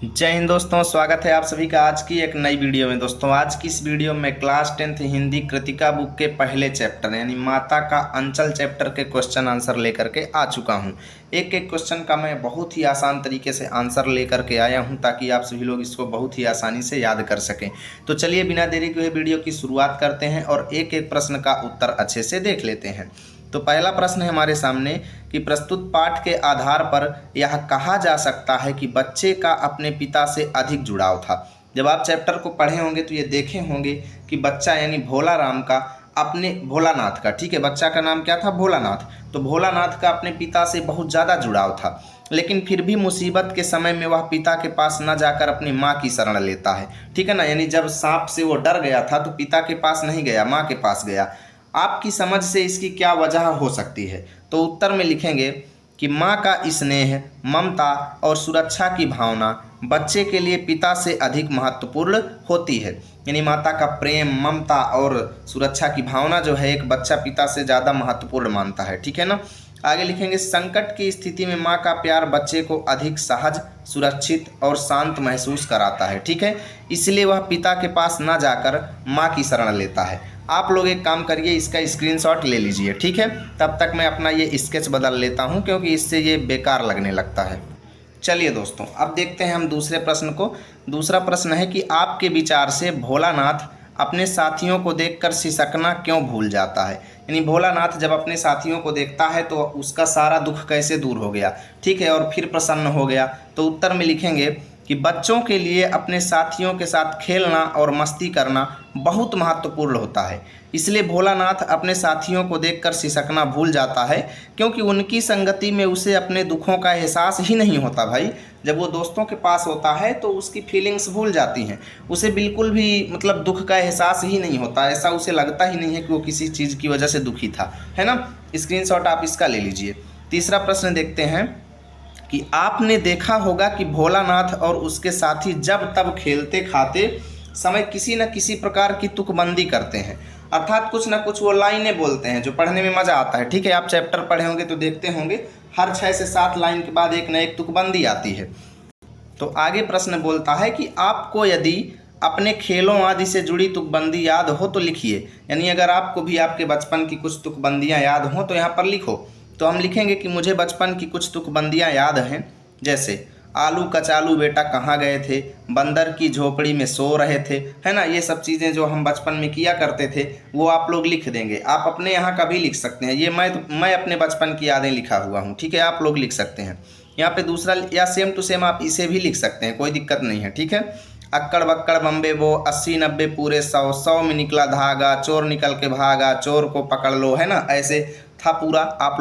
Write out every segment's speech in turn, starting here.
जय हिंद दोस्तों, स्वागत है आप सभी का आज की एक नई वीडियो में। दोस्तों आज की इस वीडियो में class 10th Hindi Kritika book के पहले चैप्टर यानी माता का अंचल चैप्टर के क्वेश्चन आंसर लेकर के आ चुका हूं। एक एक क्वेश्चन का मैं बहुत ही आसान तरीके से आंसर लेकर के आया हूं ताकि आप सभी लोग इसको बहुत ही आसानी से याद कर सकें। तो चलिए बिना देरी के वीडियो की शुरुआत करते हैं और एक एक प्रश्न का उत्तर अच्छे से देख लेते हैं। तो पहला प्रश्न है हमारे सामने कि प्रस्तुत पाठ के आधार पर यह कहा जा सकता है कि बच्चे का अपने पिता से अधिक जुड़ाव था। जब आप चैप्टर को पढ़े होंगे तो ये देखे होंगे कि बच्चा यानी भोला राम का अपने भोलानाथ का, ठीक है, बच्चा का नाम क्या था? भोलानाथ। तो भोलानाथ का अपने पिता से बहुत ज़्यादा जुड़ाव था, लेकिन फिर भी मुसीबत के समय में वह पिता के पास न जाकर अपनी माँ की शरण लेता है, ठीक है ना। यानी जब सांप से वो डर गया था तो पिता के पास नहीं गया, माँ के पास गया। आपकी समझ से इसकी क्या वजह हो सकती है? तो उत्तर में लिखेंगे कि माँ का स्नेह, ममता और सुरक्षा की भावना बच्चे के लिए पिता से अधिक महत्वपूर्ण होती है। यानी माता का प्रेम, ममता और सुरक्षा की भावना जो है एक बच्चा पिता से ज़्यादा महत्वपूर्ण मानता है, ठीक है ना। आगे लिखेंगे संकट की स्थिति में माँ का प्यार बच्चे को अधिक सहज, सुरक्षित और शांत महसूस कराता है, ठीक है। इसलिए वह पिता के पास ना जाकर माँ की शरण लेता है। आप लोग एक काम करिए, इसका स्क्रीनशॉट ले लीजिए, ठीक है। तब तक मैं अपना ये स्केच बदल लेता हूँ क्योंकि इससे ये बेकार लगने लगता है। चलिए दोस्तों, अब देखते हैं हम दूसरे प्रश्न को। दूसरा प्रश्न है कि आपके विचार से भोलानाथ अपने साथियों को देखकर सिसकना क्यों भूल जाता है? यानी भोलानाथ जब अपने साथियों को देखता है तो उसका सारा दुख कैसे दूर हो गया, ठीक है, और फिर प्रसन्न हो गया। तो उत्तर में लिखेंगे कि बच्चों के लिए अपने साथियों के साथ खेलना और मस्ती करना बहुत महत्वपूर्ण होता है। इसलिए भोलानाथ अपने साथियों को देखकर सिसकना भूल जाता है, क्योंकि उनकी संगति में उसे अपने दुखों का एहसास ही नहीं होता। भाई जब वो दोस्तों के पास होता है तो उसकी फीलिंग्स भूल जाती हैं, उसे बिल्कुल भी मतलब दुख का एहसास ही नहीं होता। ऐसा उसे लगता ही नहीं है कि वो किसी चीज़ की वजह से दुखी था, है ना। स्क्रीनशॉट आप इसका ले लीजिए। तीसरा प्रश्न देखते हैं कि आपने देखा होगा कि भोलानाथ और उसके साथी जब तब खेलते खाते समय किसी न किसी प्रकार की तुकबंदी करते हैं, अर्थात कुछ न कुछ वो लाइनें बोलते हैं जो पढ़ने में मज़ा आता है, ठीक है। आप चैप्टर पढ़े होंगे तो देखते होंगे हर 6 से 7 लाइन के बाद एक न एक तुकबंदी आती है। तो आगे प्रश्न बोलता है कि आपको यदि अपने खेलों आदि से जुड़ी तुकबंदी याद हो तो लिखिए। यानी अगर आपको भी आपके बचपन की कुछ तुकबंदियाँ याद हों तो यहाँ पर लिखो। तो हम लिखेंगे कि मुझे बचपन की कुछ तुकबंदियाँ याद हैं, जैसे आलू कचालू बेटा कहाँ गए थे, बंदर की झोपड़ी में सो रहे थे, है ना। ये सब चीज़ें जो हम बचपन में किया करते थे वो आप लोग लिख देंगे। आप अपने यहाँ का भी लिख सकते हैं, ये मैं अपने बचपन की यादें लिखा हुआ हूँ, ठीक है, आप लोग लिख सकते हैं। यहाँ पे दूसरा या सेम टू सेम आप इसे भी लिख सकते हैं, कोई दिक्कत नहीं है, ठीक है। अक्कड़ बक्कड़ बम्बे वो 80 90 पूरे 100, 100 में निकला धागा, चोर निकल के भागा, चोर को पकड़ लो, है ना। ऐसे था पूरा। आप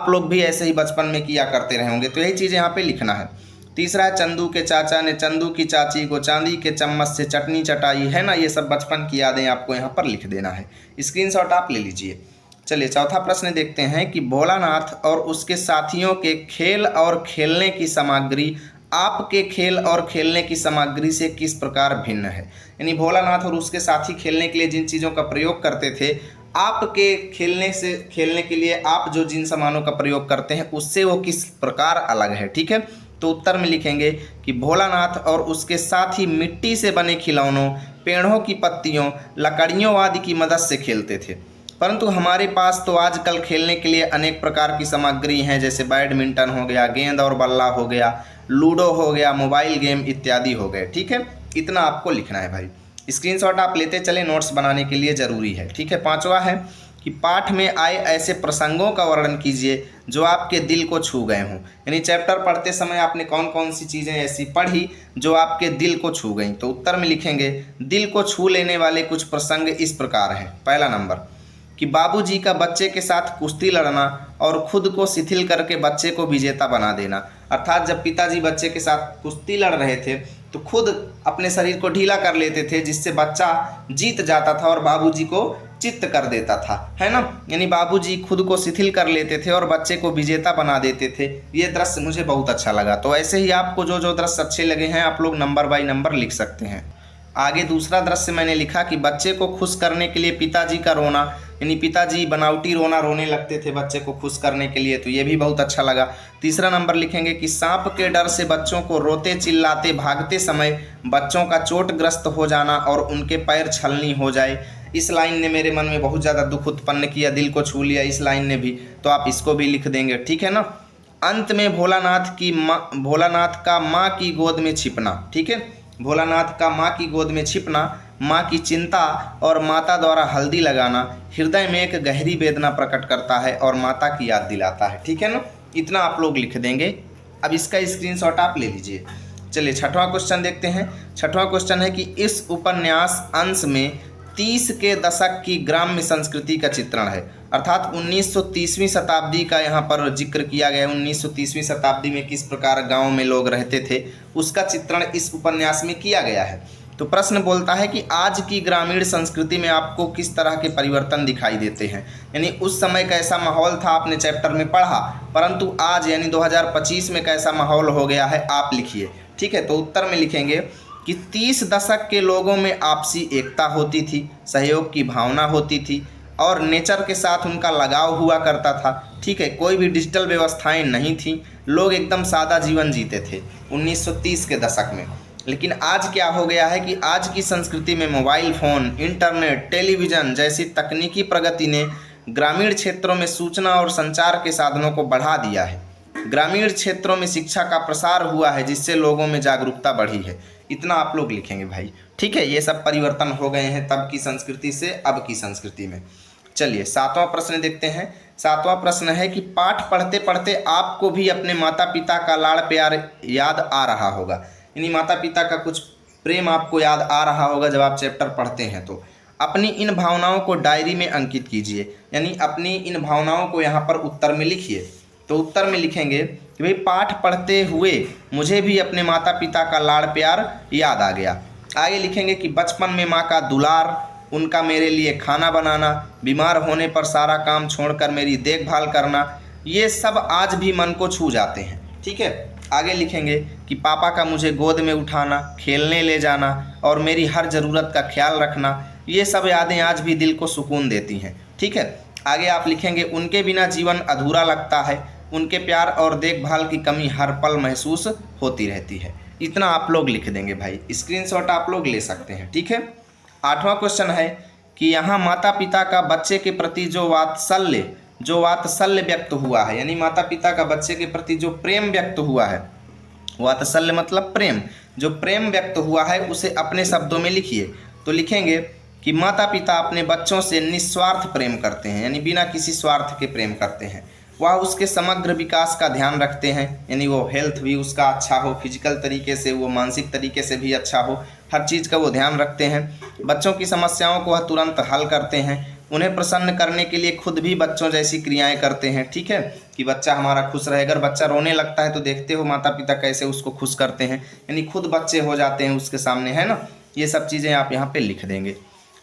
लोग भी ऐसे ही बचपन में किया करते रहे होंगे, तो यही चीज़ यहाँ पे लिखना है। तीसरा है चंदू के चाचा ने चंदू की चाची को चांदी के चम्मच से चटनी चटाई, है ना। ये सब बचपन की यादें आपको यहाँ पर लिख देना है। स्क्रीनशॉट आप ले लीजिए। चलिए चौथा प्रश्न देखते हैं कि भोलानाथ और उसके साथियों के खेल और खेलने की सामग्री आपके खेल और खेलने की सामग्री से किस प्रकार भिन्न है। यानी भोलानाथ और उसके साथी खेलने के लिए जिन चीज़ों का प्रयोग करते थे, आपके खेलने के लिए आप जो जिन सामानों का प्रयोग करते हैं उससे वो किस प्रकार अलग है, ठीक है। तो उत्तर में लिखेंगे कि भोलानाथ और उसके साथी मिट्टी से बने खिलौनों, पेड़ों की पत्तियों, लकड़ियों आदि की मदद से खेलते थे, परंतु हमारे पास तो आजकल खेलने के लिए अनेक प्रकार की सामग्री हैं, जैसे बैडमिंटन हो गया, गेंद और बल्ला हो गया, लूडो हो गया, मोबाइल गेम इत्यादि हो गए, ठीक है। इतना आपको लिखना है भाई। स्क्रीनशॉट आप लेते चले, नोट्स बनाने के लिए ज़रूरी है, ठीक है। पांचवा है कि पाठ में आए ऐसे प्रसंगों का वर्णन कीजिए जो आपके दिल को छू गए हों। यानी चैप्टर पढ़ते समय आपने कौन कौन सी चीज़ें ऐसी पढ़ी जो आपके दिल को छू गई। तो उत्तर में लिखेंगे दिल को छू लेने वाले कुछ प्रसंग इस प्रकार हैं। पहला नंबर कि बाबूजी का बच्चे के साथ कुश्ती लड़ना और खुद को शिथिल करके बच्चे को विजेता बना देना, अर्थात जब पिताजी बच्चे के साथ कुश्ती लड़ रहे थे तो खुद अपने शरीर को ढीला कर लेते थे, जिससे बच्चा जीत जाता था और बाबूजी को चित्त कर देता था, है ना। यानी बाबूजी खुद को शिथिल कर लेते थे और बच्चे को विजेता बना देते थे। ये दृश्य मुझे बहुत अच्छा लगा। तो ऐसे ही आपको जो जो दृश्य अच्छे लगे हैं आप लोग नंबर बाय नंबर लिख सकते हैं। आगे दूसरा दृश्य मैंने लिखा कि बच्चे को खुश करने के लिए पिताजी का रोना, यानी पिताजी बनावटी रोना रोने लगते थे बच्चे को खुश करने के लिए, तो ये भी बहुत अच्छा लगा। तीसरा नंबर लिखेंगे कि सांप के डर से बच्चों को रोते चिल्लाते भागते समय बच्चों का चोटग्रस्त हो जाना और उनके पैर छलनी हो जाए। इस लाइन ने मेरे मन में बहुत ज़्यादा दुख उत्पन्न किया, दिल को छू लिया इस लाइन ने भी, तो आप इसको भी लिख देंगे, ठीक है ना। अंत में भोलानाथ का माँ की गोद में छिपना, ठीक है, भोलानाथ का माँ की गोद में छिपना, माँ की चिंता और माता द्वारा हल्दी लगाना हृदय में एक गहरी वेदना प्रकट करता है और माता की याद दिलाता है, ठीक है ना। इतना आप लोग लिख देंगे। अब इसका स्क्रीनशॉट आप ले लीजिए। चलिए छठवां क्वेश्चन देखते हैं। छठवां क्वेश्चन है कि इस उपन्यास अंश में 30 के दशक की ग्राम्य संस्कृति का चित्रण है, अर्थात 1930वीं शताब्दी का यहाँ पर जिक्र किया गया है। 1930वीं शताब्दी में किस प्रकार गांव में लोग रहते थे उसका चित्रण इस उपन्यास में किया गया है। तो प्रश्न बोलता है कि आज की ग्रामीण संस्कृति में आपको किस तरह के परिवर्तन दिखाई देते हैं, यानी उस समय कैसा माहौल था आपने चैप्टर में पढ़ा, परंतु आज यानी 2025 में कैसा माहौल हो गया है आप लिखिए, ठीक है। तो उत्तर में लिखेंगे कि 30 दशक के लोगों में आपसी एकता होती थी, सहयोग की भावना होती थी और नेचर के साथ उनका लगाव हुआ करता था, ठीक है। कोई भी डिजिटल व्यवस्थाएं नहीं थी, लोग एकदम सादा जीवन जीते थे 1930 के दशक में। लेकिन आज क्या हो गया है कि आज की संस्कृति में मोबाइल फ़ोन, इंटरनेट, टेलीविज़न जैसी तकनीकी प्रगति ने ग्रामीण क्षेत्रों में सूचना और संचार के साधनों को बढ़ा दिया है। ग्रामीण क्षेत्रों में शिक्षा का प्रसार हुआ है जिससे लोगों में जागरूकता बढ़ी है। इतना आप लोग लिखेंगे भाई, ठीक है। ये सब परिवर्तन हो गए हैं तब की संस्कृति से अब की संस्कृति में। चलिए सातवां प्रश्न देखते हैं। सातवां प्रश्न है कि पाठ पढ़ते पढ़ते आपको भी अपने माता पिता का लाड़ प्यार याद आ रहा होगा, यानी माता पिता का कुछ प्रेम आपको याद आ रहा होगा जब आप चैप्टर पढ़ते हैं। तो अपनी इन भावनाओं को डायरी में अंकित कीजिए, यानी अपनी इन भावनाओं को यहाँ पर उत्तर में लिखिए। तो उत्तर में लिखेंगे कि भाई पाठ पढ़ते हुए मुझे भी अपने माता पिता का लाड़ प्यार याद आ गया। आगे लिखेंगे कि बचपन में माँ का दुलार, उनका मेरे लिए खाना बनाना, बीमार होने पर सारा काम छोड़कर मेरी देखभाल करना, ये सब आज भी मन को छू जाते हैं, ठीक है। आगे लिखेंगे कि पापा का मुझे गोद में उठाना, खेलने ले जाना और मेरी हर ज़रूरत का ख्याल रखना, ये सब यादें आज भी दिल को सुकून देती हैं, ठीक है। आगे आप लिखेंगे उनके बिना जीवन अधूरा लगता है, उनके प्यार और देखभाल की कमी हर पल महसूस होती रहती है। इतना आप लोग लिख देंगे भाई, स्क्रीनशॉट आप लोग ले सकते हैं, ठीक है। आठवां क्वेश्चन है कि यहाँ माता पिता का बच्चे के प्रति जो वात्सल्य व्यक्त हुआ है, यानी माता पिता का बच्चे के प्रति जो प्रेम व्यक्त हुआ है, वात्सल्य मतलब प्रेम, जो प्रेम व्यक्त हुआ है उसे अपने शब्दों में लिखिए। तो लिखेंगे कि माता पिता अपने बच्चों से निस्वार्थ प्रेम करते हैं, यानी बिना किसी स्वार्थ के प्रेम करते हैं। वह उसके समग्र विकास का ध्यान रखते हैं, यानी वो हेल्थ भी उसका अच्छा हो, फिजिकल तरीके से वो मानसिक तरीके से भी अच्छा हो, हर चीज़ का वो ध्यान रखते हैं। बच्चों की समस्याओं को वह तुरंत हल करते हैं, उन्हें प्रसन्न करने के लिए खुद भी बच्चों जैसी क्रियाएं करते हैं, ठीक है, कि बच्चा हमारा खुश रहे। अगर बच्चा रोने लगता है तो देखते हो माता पिता कैसे उसको खुश करते हैं, यानी खुद बच्चे हो जाते हैं उसके सामने, है ना। ये सब चीज़ें आप यहाँ पे लिख देंगे।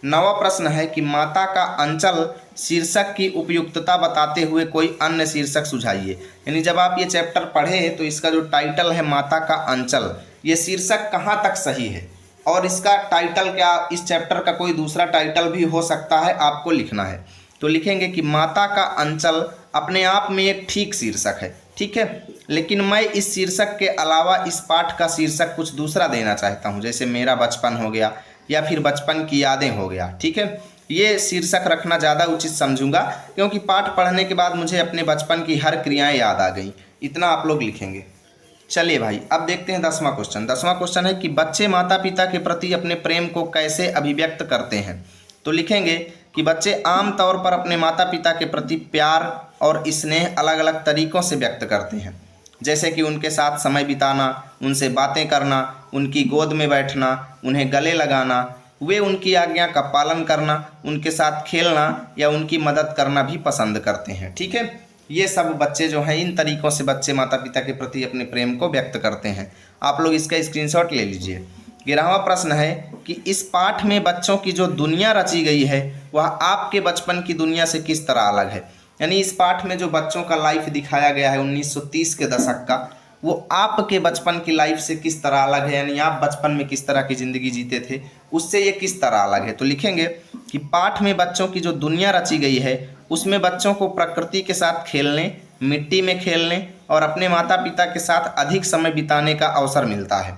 नवा प्रश्न है कि माता का अंचल शीर्षक की उपयुक्तता बताते हुए कोई अन्य शीर्षक सुझाइए, यानी जब आप ये चैप्टर पढ़े तो इसका जो टाइटल है माता का अंचल, ये शीर्षक कहाँ तक सही है और इसका टाइटल क्या, इस चैप्टर का कोई दूसरा टाइटल भी हो सकता है, आपको लिखना है। तो लिखेंगे कि माता का अंचल अपने आप में एक ठीक शीर्षक है, ठीक है, लेकिन मैं इस शीर्षक के अलावा इस पाठ का शीर्षक कुछ दूसरा देना चाहता हूँ, जैसे मेरा बचपन हो गया या फिर बचपन की यादें हो गया, ठीक है। ये शीर्षक रखना ज़्यादा उचित समझूंगा क्योंकि पाठ पढ़ने के बाद मुझे अपने बचपन की हर क्रियाएं याद आ गई। इतना आप लोग लिखेंगे। चलिए भाई अब देखते हैं 10वां क्वेश्चन। 10वां क्वेश्चन है कि बच्चे माता पिता के प्रति अपने प्रेम को कैसे अभिव्यक्त करते हैं। तो लिखेंगे कि बच्चे आम तौर पर अपने माता पिता के प्रति प्यार और स्नेह अलग अलग तरीक़ों से व्यक्त करते हैं, जैसे कि उनके साथ समय बिताना, उनसे बातें करना, उनकी गोद में बैठना, उन्हें गले लगाना, वे उनकी आज्ञा का पालन करना, उनके साथ खेलना या उनकी मदद करना भी पसंद करते हैं, ठीक है। ये सब बच्चे जो हैं इन तरीक़ों से बच्चे माता पिता के प्रति अपने प्रेम को व्यक्त करते हैं। आप लोग इसका स्क्रीनशॉट ले लीजिए। 11वां प्रश्न है कि इस पाठ में बच्चों की जो दुनिया रची गई है वह आपके बचपन की दुनिया से किस तरह अलग है, यानी इस पाठ में जो बच्चों का लाइफ दिखाया गया है 1930 के दशक का, वो आपके बचपन की लाइफ से किस तरह अलग है, यानी आप बचपन में किस तरह की ज़िंदगी जीते थे उससे ये किस तरह अलग है। तो लिखेंगे कि पाठ में बच्चों की जो दुनिया रची गई है उसमें बच्चों को प्रकृति के साथ खेलने, मिट्टी में खेलने और अपने माता पिता के साथ अधिक समय बिताने का अवसर मिलता है।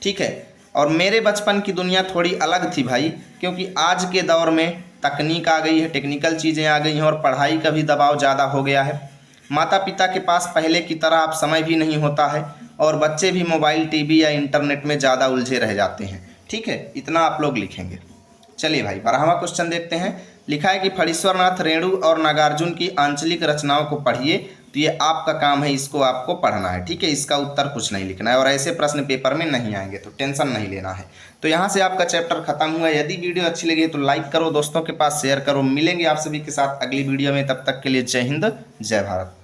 ठीक है। और मेरे बचपन की दुनिया थोड़ी अलग थी भाई, क्योंकि आज के दौर में तकनीक आ गई है, टेक्निकल चीज़ें आ गई हैं और पढ़ाई का भी दबाव ज़्यादा हो गया है। माता पिता के पास पहले की तरह अब समय भी नहीं होता है और बच्चे भी मोबाइल, टीवी या इंटरनेट में ज़्यादा उलझे रह जाते हैं। ठीक है, इतना आप लोग लिखेंगे। चलिए भाई 12वां क्वेश्चन देखते हैं। लिखा है कि फणीश्वरनाथ, रेणु और नागार्जुन की आंचलिक रचनाओं को पढ़िए। तो ये आपका काम है, इसको आपको पढ़ना है। ठीक है, इसका उत्तर कुछ नहीं लिखना है और ऐसे प्रश्न पेपर में नहीं आएंगे तो टेंशन नहीं लेना है। तो यहाँ से आपका चैप्टर खत्म हुआ। यदि वीडियो अच्छी लगी तो लाइक करो, दोस्तों के पास शेयर करो। मिलेंगे आप सभी के साथ अगली वीडियो में, तब तक के लिए जय हिंद, जय भारत।